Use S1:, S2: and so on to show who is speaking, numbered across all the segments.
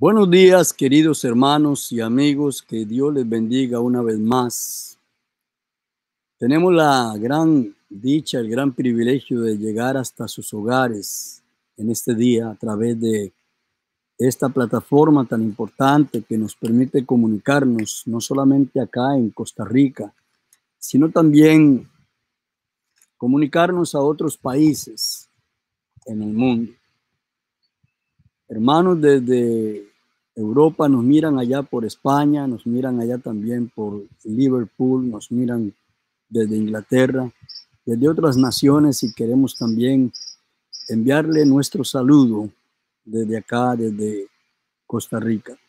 S1: Buenos días, queridos hermanos y amigos, que Dios les bendiga una vez más. Tenemos la gran dicha, el gran privilegio de llegar hasta sus hogares en este día a través de esta plataforma tan importante que nos permite comunicarnos no solamente acá en Costa Rica, sino también comunicarnos a otros países en el mundo. Hermanos desde Europa nos miran allá por España, nos miran allá también por Liverpool, nos miran desde Inglaterra, desde otras naciones, y queremos también enviarle nuestro saludo desde acá, desde Costa Rica.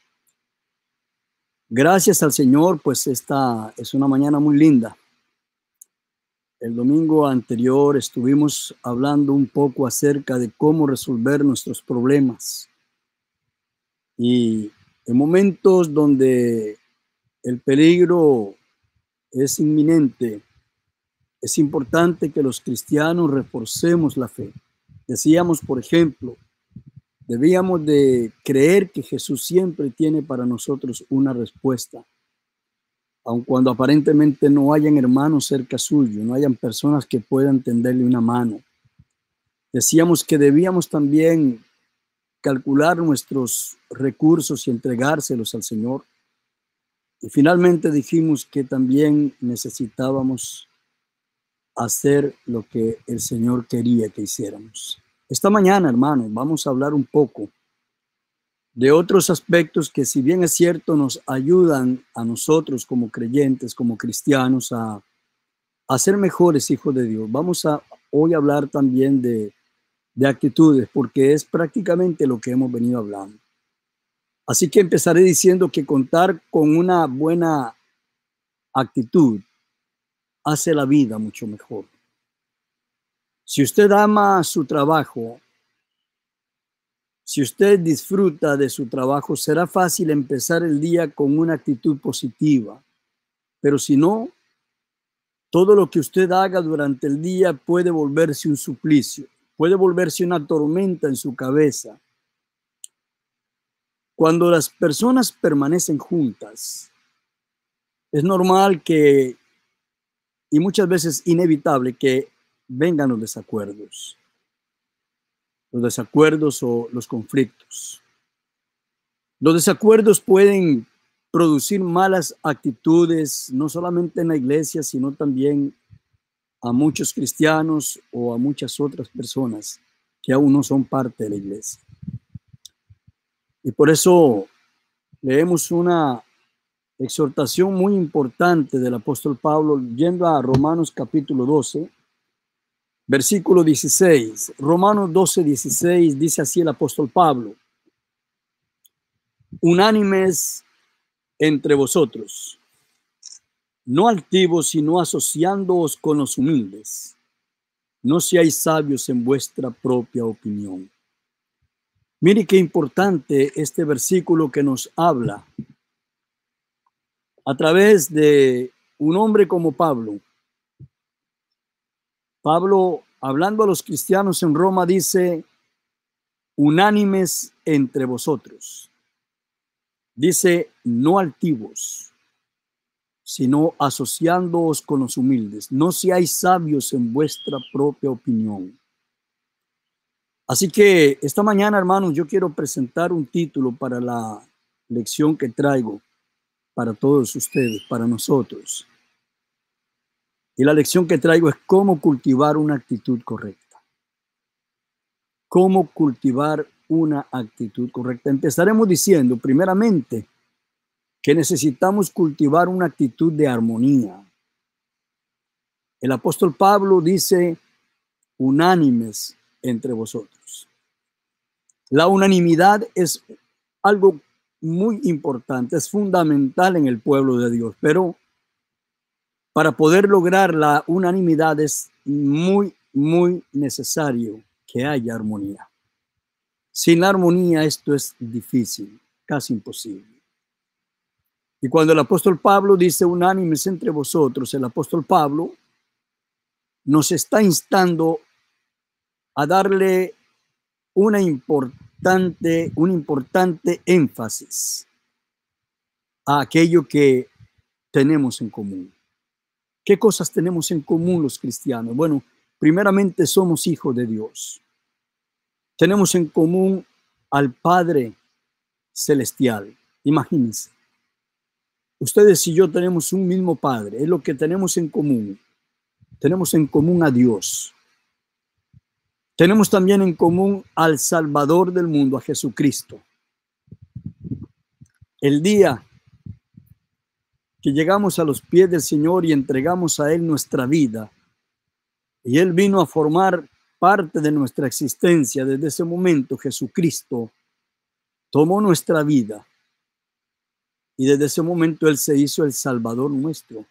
S1: Gracias al Señor, pues esta es una mañana muy linda. El domingo anterior estuvimos hablando un poco acerca de cómo resolver nuestros problemas. Y en momentos donde el peligro es inminente, es importante que los cristianos reforcemos la fe. Decíamos, por ejemplo, debíamos de creer que Jesús siempre tiene para nosotros una respuesta, aun cuando aparentemente no hayan hermanos cerca suyo, no hayan personas que puedan tenderle una mano. Decíamos que debíamos también calcular nuestros recursos y entregárselos al Señor. Y finalmente dijimos que también necesitábamos hacer lo que el Señor quería que hiciéramos. Esta mañana, hermanos, vamos a hablar un poco de otros aspectos que, si bien es cierto, nos ayudan a nosotros como creyentes, como cristianos, a ser mejores hijos de Dios. Vamos a hoy hablar también de actitudes, porque es prácticamente lo que hemos venido hablando. Así que empezaré diciendo que contar con una buena actitud hace la vida mucho mejor. Si usted ama su trabajo, si usted disfruta de su trabajo, será fácil empezar el día con una actitud positiva. Pero si no, todo lo que usted haga durante el día puede volverse un suplicio, puede volverse una tormenta en su cabeza. Cuando las personas permanecen juntas, es normal que, y muchas veces inevitable, que vengan los desacuerdos o los conflictos. Los desacuerdos pueden producir malas actitudes, no solamente en la iglesia, sino también a muchos cristianos o a muchas otras personas que aún no son parte de la iglesia. Y por eso leemos una exhortación muy importante del apóstol Pablo, yendo a Romanos capítulo 12, versículo 16. Romanos 12, 16, dice así el apóstol Pablo: unánimes entre vosotros, no altivos, sino asociándoos con los humildes. No seáis sabios en vuestra propia opinión. Mire qué importante este versículo que nos habla a través de un hombre como Pablo. Pablo, hablando a los cristianos en Roma, dice: unánimes entre vosotros. Dice: no altivos, sino asociándoos con los humildes. No seáis sabios en vuestra propia opinión. Así que esta mañana, hermanos, yo quiero presentar un título para la lección que traigo para todos ustedes, para nosotros. Y la lección que traigo es cómo cultivar una actitud correcta. Cómo cultivar una actitud correcta. Empezaremos diciendo, primeramente, que necesitamos cultivar una actitud de armonía. El apóstol Pablo dice: unánimes entre vosotros. La unanimidad es algo muy importante, es fundamental en el pueblo de Dios, pero para poder lograr la unanimidad es muy necesario que haya armonía. Sin la armonía esto es difícil, casi imposible. Y cuando el apóstol Pablo dice unánimes entre vosotros, el apóstol Pablo nos está instando a darle una un importante énfasis a aquello que tenemos en común. ¿Qué cosas tenemos en común los cristianos? Bueno, primeramente somos hijos de Dios. Tenemos en común al Padre Celestial. Imagínense, ustedes y yo tenemos un mismo Padre, es lo que tenemos en común. Tenemos en común a Dios. Tenemos también en común al Salvador del mundo, a Jesucristo. El día que llegamos a los pies del Señor y entregamos a Él nuestra vida, y Él vino a formar parte de nuestra existencia, desde ese momento Jesucristo tomó nuestra vida y desde ese momento Él se hizo el Salvador nuestro.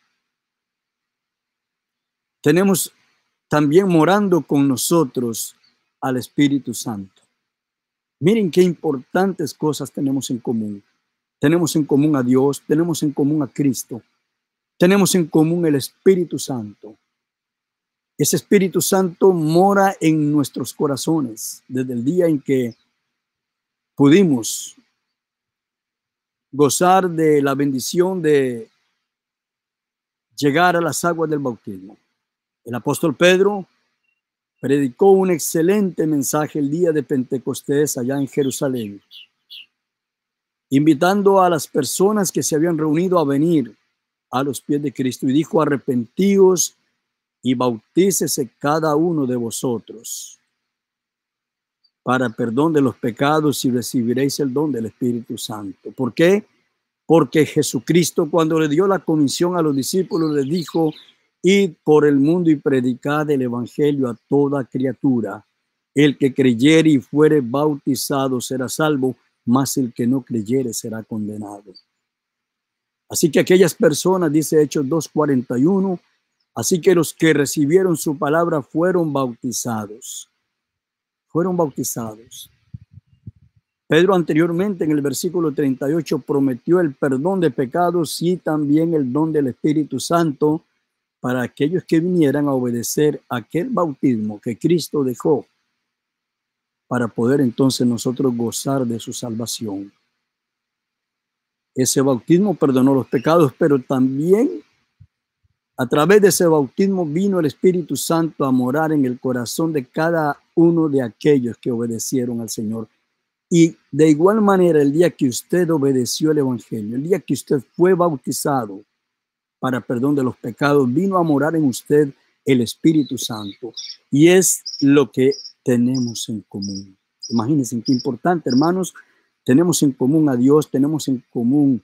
S1: Tenemos también morando con nosotros al Espíritu Santo. Miren qué importantes cosas tenemos en común. Tenemos en común a Dios, tenemos en común a Cristo, tenemos en común el Espíritu Santo. Ese Espíritu Santo mora en nuestros corazones desde el día en que pudimos gozar de la bendición de llegar a las aguas del bautismo. El apóstol Pedro predicó un excelente mensaje el día de Pentecostés allá en Jerusalén, invitando a las personas que se habían reunido a venir a los pies de Cristo, y dijo: arrepentíos y bautícese cada uno de vosotros para perdón de los pecados y recibiréis el don del Espíritu Santo. ¿Por qué? Porque Jesucristo, cuando le dio la comisión a los discípulos, les dijo: id por el mundo y predicad el evangelio a toda criatura. El que creyere y fuere bautizado será salvo, mas el que no creyere será condenado. Así que aquellas personas, dice Hechos 2:41, así que los que recibieron su palabra fueron bautizados. Fueron bautizados. Pedro anteriormente en el versículo 38 prometió el perdón de pecados y también el don del Espíritu Santo para aquellos que vinieran a obedecer aquel bautismo que Cristo dejó, para poder entonces nosotros gozar de su salvación. Ese bautismo perdonó los pecados, pero también a través de ese bautismo vino el Espíritu Santo a morar en el corazón de cada uno de aquellos que obedecieron al Señor. Y de igual manera, el día que usted obedeció el evangelio, el día que usted fue bautizado para perdón de los pecados, vino a morar en usted el Espíritu Santo. Y es lo que tenemos en común. Imagínense qué importante, hermanos. Tenemos en común a Dios, tenemos en común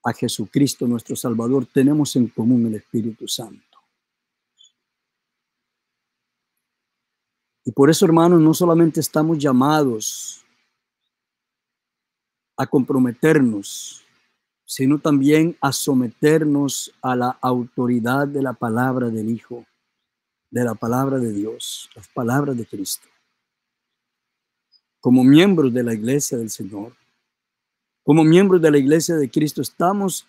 S1: a Jesucristo, nuestro Salvador, tenemos en común el Espíritu Santo. Y por eso, hermanos, no solamente estamos llamados a comprometernos, sino también a someternos a la autoridad de la palabra del Hijo, de la palabra de Dios, las palabras de Cristo. Como miembros de la iglesia del Señor, como miembros de la iglesia de Cristo, estamos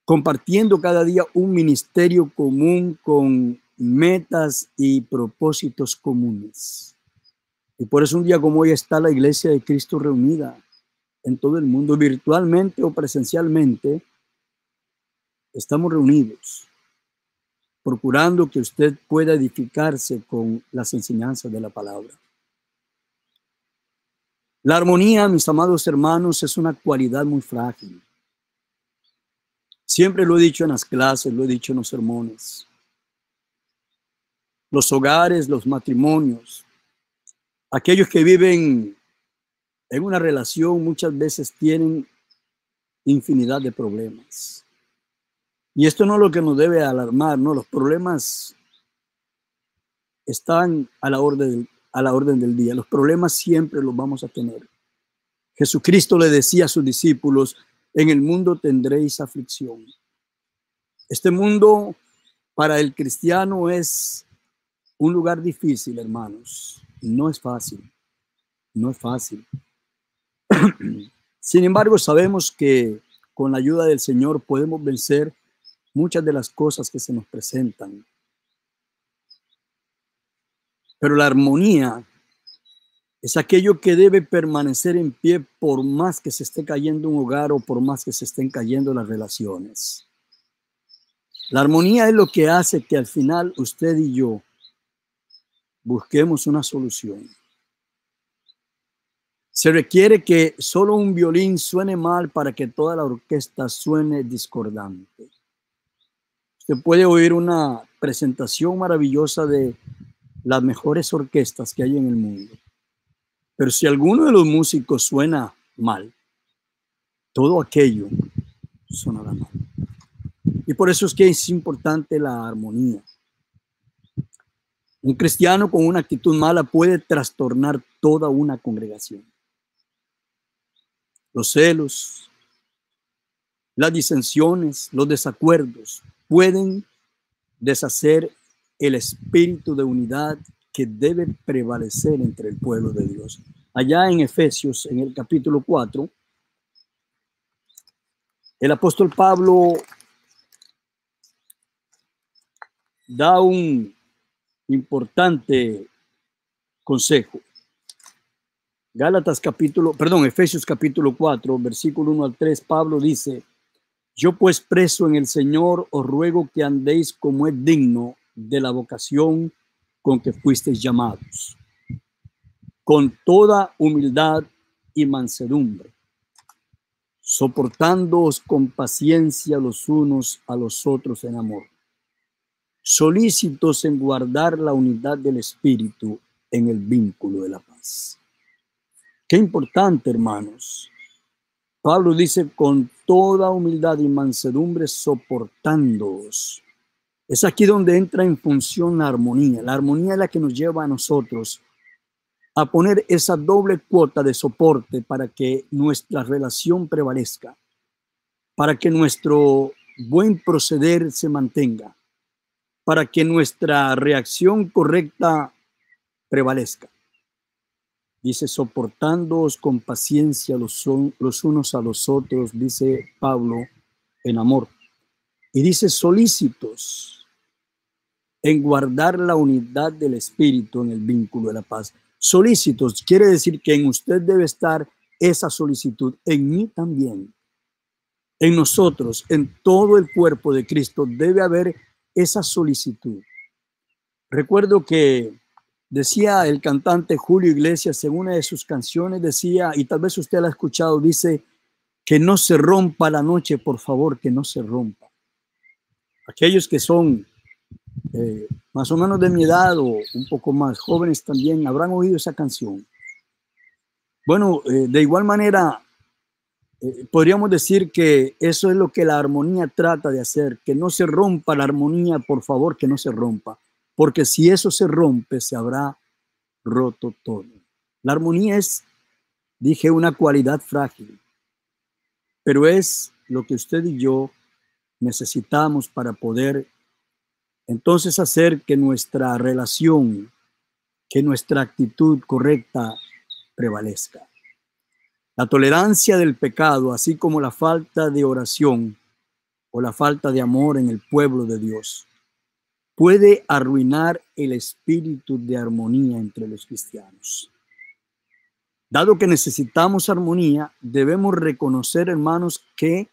S1: compartiendo cada día un ministerio común con metas y propósitos comunes. Y por eso un día como hoy está la iglesia de Cristo reunida en todo el mundo, virtualmente o presencialmente. Estamos reunidos, procurando que usted pueda edificarse con las enseñanzas de la palabra. La armonía, mis amados hermanos, es una cualidad muy frágil. Siempre lo he dicho en las clases, lo he dicho en los sermones. Los hogares, los matrimonios, aquellos que viven en una relación muchas veces tienen infinidad de problemas. Y esto no es lo que nos debe alarmar, no, los problemas están a la orden del día. Los problemas siempre los vamos a tener. Jesucristo le decía a sus discípulos: en el mundo tendréis aflicción. Este mundo para el cristiano es un lugar difícil, hermanos. No es fácil. No es fácil. Sin embargo, sabemos que con la ayuda del Señor podemos vencer muchas de las cosas que se nos presentan. Pero la armonía Es aquello que debe permanecer en pie por más que se esté cayendo un hogar o por más que se estén cayendo las relaciones. La armonía es lo que hace que al final usted y yo busquemos una solución. Se requiere que solo un violín suene mal para que toda la orquesta suene discordante. Usted puede oír una presentación maravillosa de las mejores orquestas que hay en el mundo, pero si alguno de los músicos suena mal, todo aquello sonará mal. Y por eso es que es importante la armonía. Un cristiano con una actitud mala puede trastornar toda una congregación. Los celos, las disensiones, los desacuerdos pueden deshacer el espíritu de unidad que debe prevalecer entre el pueblo de Dios. Allá en Efesios, en el capítulo 4, el apóstol Pablo da un importante consejo. Efesios capítulo 4, versículo 1 al 3, Pablo dice: yo pues preso en el Señor os ruego que andéis como es digno de la vocación con que fuisteis llamados, con toda humildad y mansedumbre, soportándoos con paciencia los unos a los otros en amor, solícitos en guardar la unidad del Espíritu en el vínculo de la paz. Qué importante, hermanos. Pablo dice: con toda humildad y mansedumbre, soportándoos. Es aquí donde entra en función la armonía. La armonía es la que nos lleva a nosotros a poner esa doble cuota de soporte para que nuestra relación prevalezca, para que nuestro buen proceder se mantenga, para que nuestra reacción correcta prevalezca. Dice: soportándoos con paciencia los unos a los otros, dice Pablo, en amor. Y dice: solícitos en guardar la unidad del Espíritu en el vínculo de la paz. Solícitos quiere decir que en usted debe estar esa solicitud, en mí también, en nosotros, en todo el cuerpo de Cristo debe haber esa solicitud. Recuerdo que decía el cantante Julio Iglesias en una de sus canciones, decía, y tal vez usted la ha escuchado, dice: que no se rompa la noche, por favor, que no se rompa. Aquellos que son más o menos de mi edad o un poco más jóvenes también habrán oído esa canción. Bueno, de igual manera, podríamos decir que eso es lo que la armonía trata de hacer, que no se rompa la armonía, por favor, que no se rompa, porque si eso se rompe, se habrá roto todo. La armonía es, dije, una cualidad frágil, pero es lo que usted y yo necesitamos para poder entonces hacer que nuestra relación, que nuestra actitud correcta prevalezca. La tolerancia del pecado, así como la falta de oración o la falta de amor en el pueblo de Dios, puede arruinar el espíritu de armonía entre los cristianos. Dado que necesitamos armonía, debemos reconocer, hermanos, que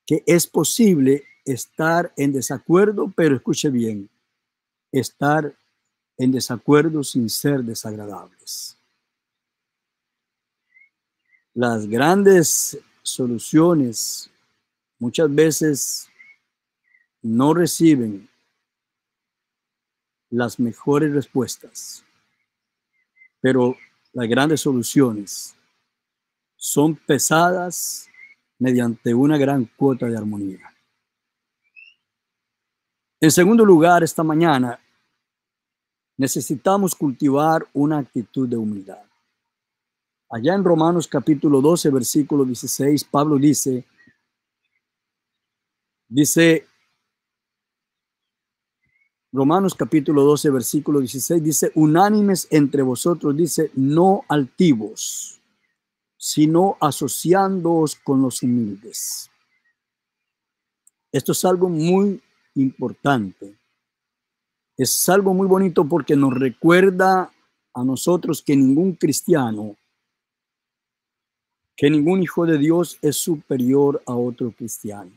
S1: es posible estar en desacuerdo, pero escuche bien, estar en desacuerdo sin ser desagradables. Las grandes soluciones muchas veces no reciben las mejores respuestas, pero las grandes soluciones son pesadas mediante una gran cuota de armonía. En segundo lugar, esta mañana necesitamos cultivar una actitud de humildad. Allá en Romanos capítulo 12, versículo 16, Pablo dice, Romanos capítulo 12, versículo 16, dice: unánimes entre vosotros, dice, no altivos, sino asociándoos con los humildes. Esto es algo muy importante. Es algo muy bonito porque nos recuerda a nosotros que ningún cristiano, que ningún hijo de Dios es superior a otro cristiano.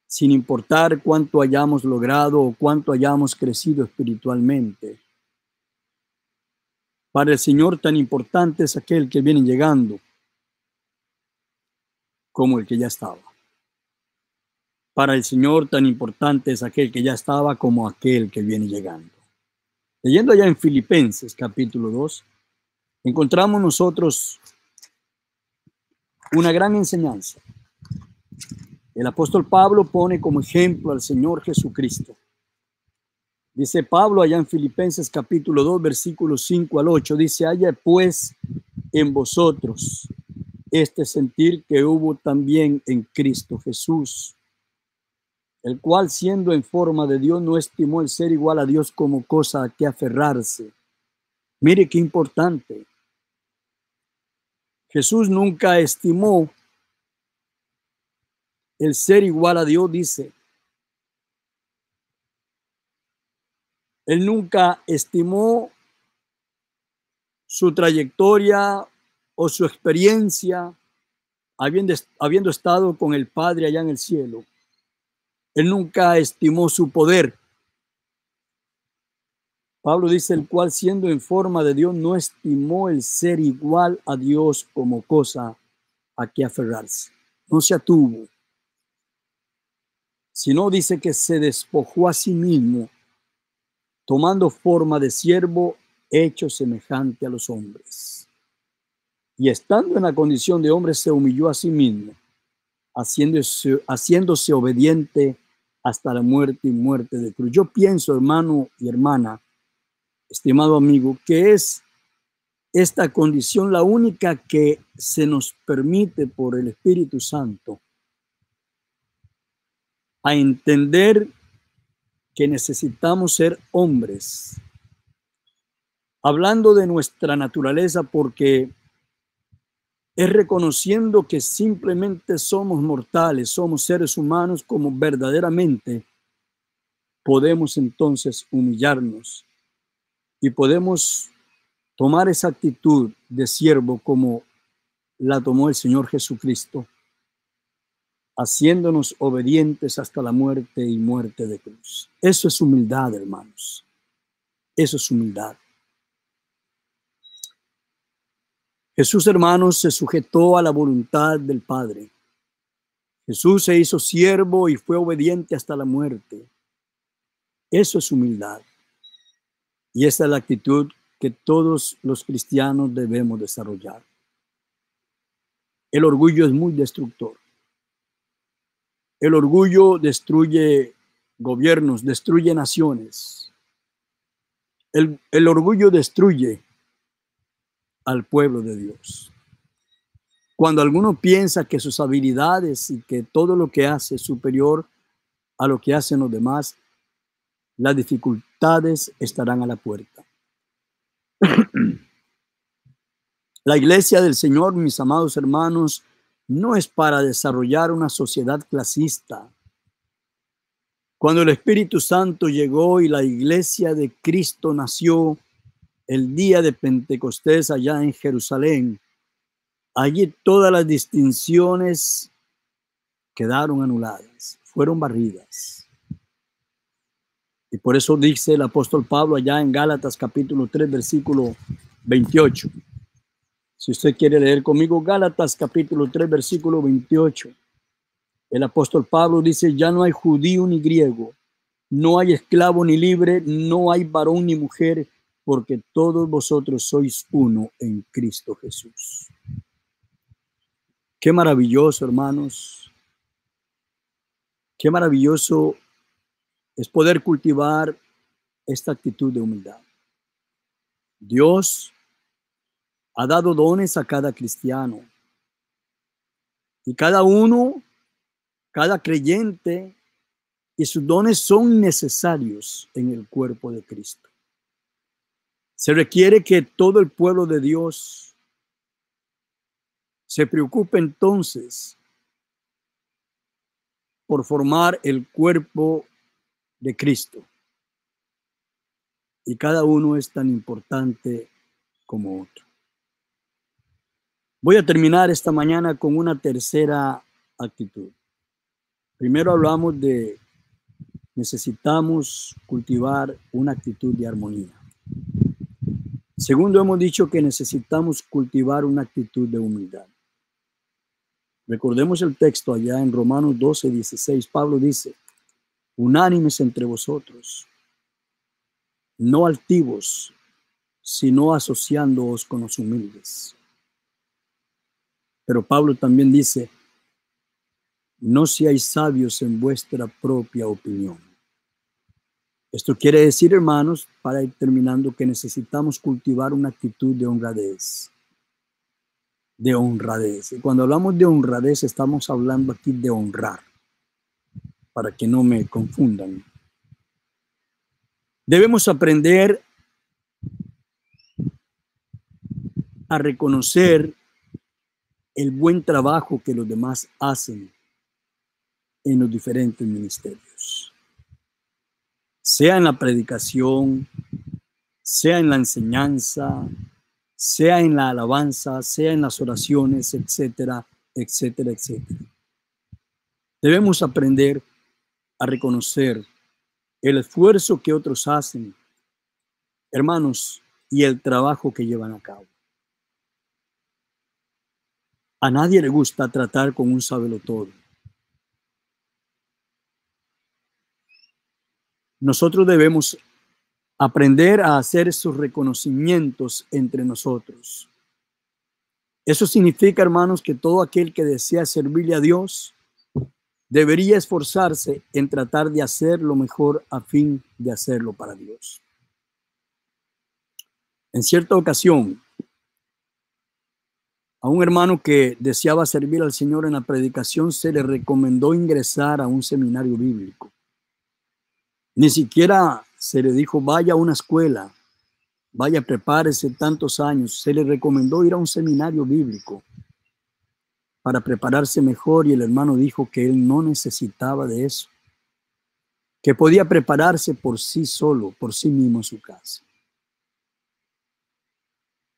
S1: Sin importar cuánto hayamos logrado o cuánto hayamos crecido espiritualmente. Para el Señor tan importante es aquel que viene llegando como el que ya estaba. Para el Señor tan importante es aquel que ya estaba como aquel que viene llegando. Leyendo allá en Filipenses capítulo 2, encontramos nosotros una gran enseñanza. El apóstol Pablo pone como ejemplo al Señor Jesucristo. Dice Pablo allá en Filipenses capítulo 2, versículos 5 al 8, dice: haya pues en vosotros este sentir que hubo también en Cristo Jesús, el cual siendo en forma de Dios no estimó el ser igual a Dios como cosa a que aferrarse. Mire qué importante. Jesús nunca estimó el ser igual a Dios, dice. Él nunca estimó su trayectoria o su experiencia habiendo estado con el Padre allá en el cielo. Él nunca estimó su poder. Pablo dice, el cual siendo en forma de Dios no estimó el ser igual a Dios como cosa a que aferrarse. No se atuvo, sino dice que se despojó a sí mismo, tomando forma de siervo, hecho semejante a los hombres. Y estando en la condición de hombre, se humilló a sí mismo, haciéndose obediente hasta la muerte y muerte de cruz. Yo pienso, hermano y hermana, estimado amigo, que es esta condición la única que se nos permite por el Espíritu Santo a entender que necesitamos ser hombres. Hablando de nuestra naturaleza, porque es reconociendo que simplemente somos mortales, somos seres humanos, como verdaderamente podemos entonces humillarnos y podemos tomar esa actitud de siervo como la tomó el Señor Jesucristo, haciéndonos obedientes hasta la muerte y muerte de cruz. Eso es humildad, hermanos. Eso es humildad. Jesús, hermanos, se sujetó a la voluntad del Padre. Jesús se hizo siervo y fue obediente hasta la muerte. Eso es humildad. Y esa es la actitud que todos los cristianos debemos desarrollar. El orgullo es muy destructor. El orgullo destruye gobiernos, destruye naciones. El orgullo destruye al pueblo de Dios. Cuando alguno piensa que sus habilidades y que todo lo que hace es superior a lo que hacen los demás, las dificultades estarán a la puerta. La iglesia del Señor, mis amados hermanos, no es para desarrollar una sociedad clasista. Cuando el Espíritu Santo llegó y la iglesia de Cristo nació el día de Pentecostés allá en Jerusalén, allí todas las distinciones quedaron anuladas, fueron barridas. Y por eso dice el apóstol Pablo allá en Gálatas capítulo 3, versículo 28. Si usted quiere leer conmigo Gálatas capítulo 3, versículo 28. El apóstol Pablo dice, ya no hay judío ni griego, no hay esclavo ni libre, no hay varón ni mujer, porque todos vosotros sois uno en Cristo Jesús. Qué maravilloso, hermanos. Qué maravilloso es poder cultivar esta actitud de humildad. Dios ha dado dones a cada cristiano y cada uno, cada creyente, y sus dones son necesarios en el cuerpo de Cristo. Se requiere que todo el pueblo de Dios se preocupe entonces por formar el cuerpo de Cristo. y cada uno es tan importante como otro. Voy a terminar esta mañana con una tercera actitud. Primero hablamos de necesitamos cultivar una actitud de armonía. Segundo, hemos dicho que necesitamos cultivar una actitud de humildad. Recordemos el texto allá en Romanos 12:16. Pablo dice: unánimes entre vosotros, no altivos, sino asociándoos con los humildes. Pero Pablo también dice: no seáis sabios en vuestra propia opinión. Esto quiere decir, hermanos, para ir terminando, que necesitamos cultivar una actitud de honradez. De honradez. Y cuando hablamos de honradez, estamos hablando aquí de honrar, para que no me confundan. Debemos aprender a reconocer el buen trabajo que los demás hacen en los diferentes ministerios. Sea en la predicación, sea en la enseñanza, sea en la alabanza, sea en las oraciones, etcétera, etcétera, etcétera. Debemos aprender a reconocer el esfuerzo que otros hacen, hermanos, y el trabajo que llevan a cabo. A nadie le gusta tratar con un sabelotodo. Nosotros debemos aprender a hacer esos reconocimientos entre nosotros. Eso significa, hermanos, que todo aquel que desea servirle a Dios debería esforzarse en tratar de hacer lo mejor a fin de hacerlo para Dios. En cierta ocasión, a un hermano que deseaba servir al Señor en la predicación se le recomendó ingresar a un seminario bíblico. Ni siquiera se le dijo vaya a una escuela, vaya, prepárese tantos años. Se le recomendó ir a un seminario bíblico para prepararse mejor, y el hermano dijo que él no necesitaba de eso, que podía prepararse por sí solo, por sí mismo en su casa.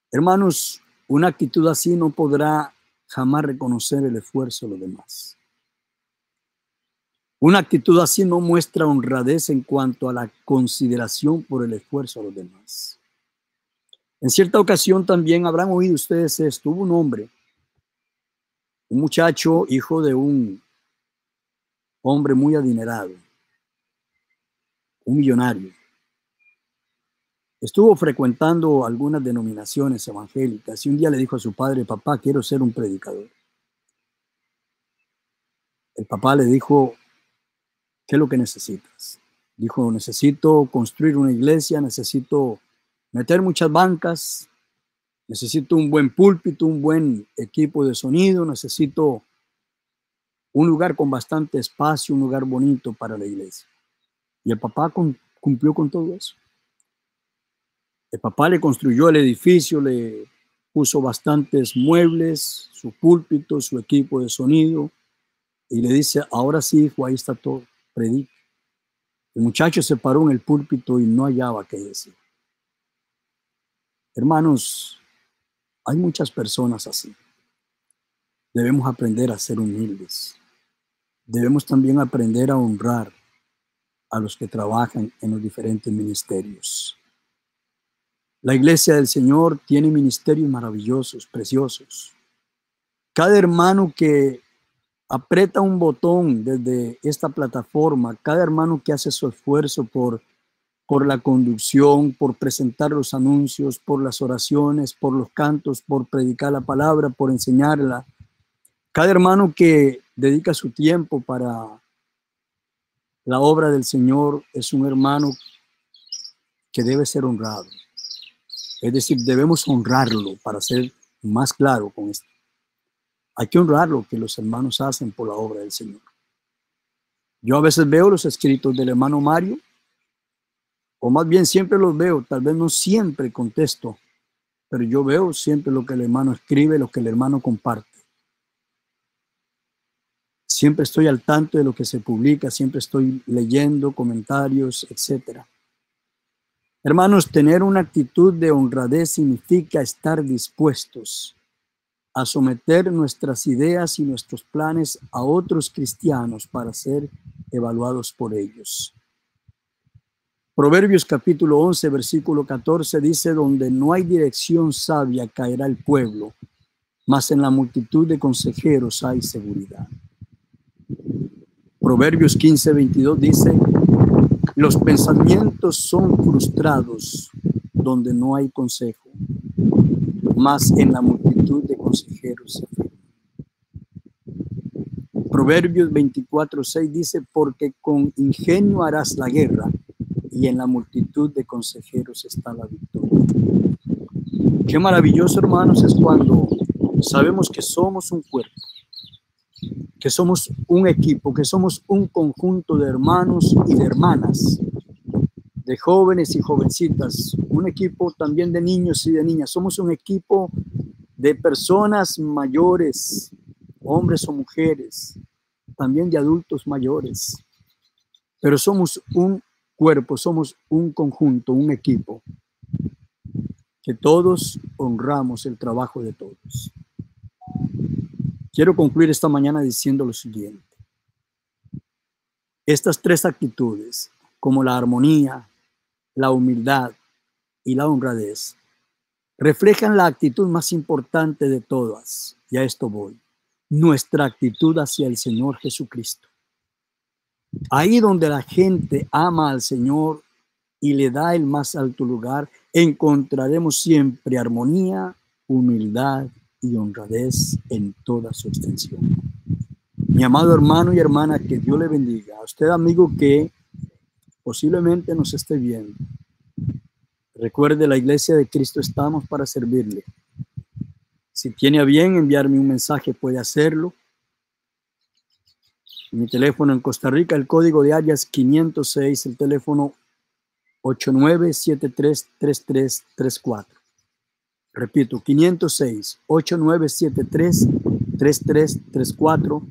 S1: Hermanos, una actitud así no podrá jamás reconocer el esfuerzo de los demás. Una actitud así no muestra honradez en cuanto a la consideración por el esfuerzo de los demás. En cierta ocasión también habrán oído ustedes esto. Hubo un hombre, un muchacho, hijo de un hombre muy adinerado, un millonario. Estuvo frecuentando algunas denominaciones evangélicas y un día le dijo a su padre: papá, quiero ser un predicador. El papá le dijo: ¿qué es lo que necesitas? Dijo: necesito construir una iglesia, necesito meter muchas bancas, necesito un buen púlpito, un buen equipo de sonido, necesito un lugar con bastante espacio, un lugar bonito para la iglesia. Y el papá cumplió con todo eso. El papá le construyó el edificio, le puso bastantes muebles, su púlpito, su equipo de sonido, y le dice: ahora sí, hijo, ahí está todo, predica. El muchacho se paró en el púlpito y no hallaba qué decir. Hermanos, hay muchas personas así. Debemos aprender a ser humildes. Debemos también aprender a honrar a los que trabajan en los diferentes ministerios. La iglesia del Señor tiene ministerios maravillosos, preciosos. Cada hermano que aprieta un botón desde esta plataforma, cada hermano que hace su esfuerzo por la conducción, por presentar los anuncios, por las oraciones, por los cantos, por predicar la palabra, por enseñarla. Cada hermano que dedica su tiempo para la obra del Señor es un hermano que debe ser honrado. Es decir, debemos honrarlo, para ser más claro con esto. Hay que honrar lo que los hermanos hacen por la obra del Señor. Yo a veces veo los escritos del hermano Mario, o más bien siempre los veo, tal vez no siempre contesto, pero yo veo siempre lo que el hermano escribe, lo que el hermano comparte. Siempre estoy al tanto de lo que se publica, siempre estoy leyendo comentarios, etc. Hermanos, tener una actitud de honradez significa estar dispuestos a someter nuestras ideas y nuestros planes a otros cristianos para ser evaluados por ellos. Proverbios capítulo 11, versículo 14 dice: donde no hay dirección sabia caerá el pueblo, mas en la multitud de consejeros hay seguridad. Proverbios 15, 22 dice: los pensamientos son frustrados donde no hay consejo, mas en la multitud de consejeros se afirma. Proverbios 24, 6 dice: porque con ingenio harás la guerra, y en la multitud de consejeros está la victoria. Qué maravilloso, hermanos, es cuando sabemos que somos un cuerpo, que somos un equipo, que somos un conjunto de hermanos y de hermanas, de jóvenes y jovencitas, un equipo también de niños y de niñas. Somos un equipo de personas mayores, hombres o mujeres, también de adultos mayores, pero somos un cuerpo, somos un conjunto, un equipo, que todos honramos el trabajo de todos. Quiero concluir esta mañana diciendo lo siguiente: estas tres actitudes, como la armonía, la humildad y la honradez, reflejan la actitud más importante de todas, y a esto voy: nuestra actitud hacia el Señor Jesucristo. Ahí donde la gente ama al Señor y le da el más alto lugar, encontraremos siempre armonía, humildad y honradez en toda su extensión. Mi amado hermano y hermana, que Dios le bendiga. A usted, amigo, que posiblemente nos esté viendo, recuerde, la Iglesia de Cristo estamos para servirle. Si tiene a bien enviarme un mensaje, puede hacerlo. Mi teléfono en Costa Rica, el código de área es 506, el teléfono 8973-3334. Repito, 506-8973-3334,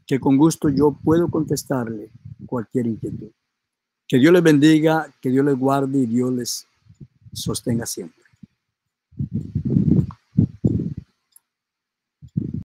S1: que con gusto yo puedo contestarle cualquier inquietud. Que Dios les bendiga, que Dios les guarde y Dios les sostenga siempre.